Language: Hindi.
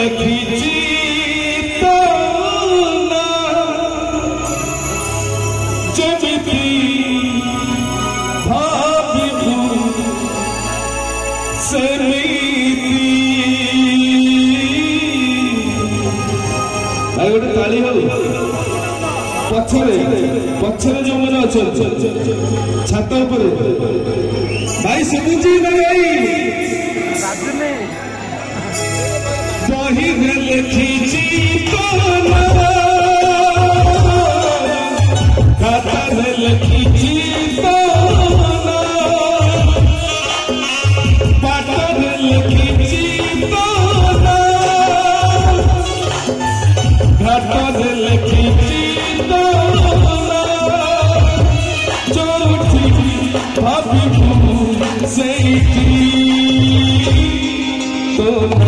लखीची तो ना जमिती भाभी सेमिती भाई गोटे ताली हो पछरे जो मैंने अच्छा छात भाई सुबुजी भाई बही लिखी खाता लिखी पाटर लिखी घाटर लिखी भाभी से तो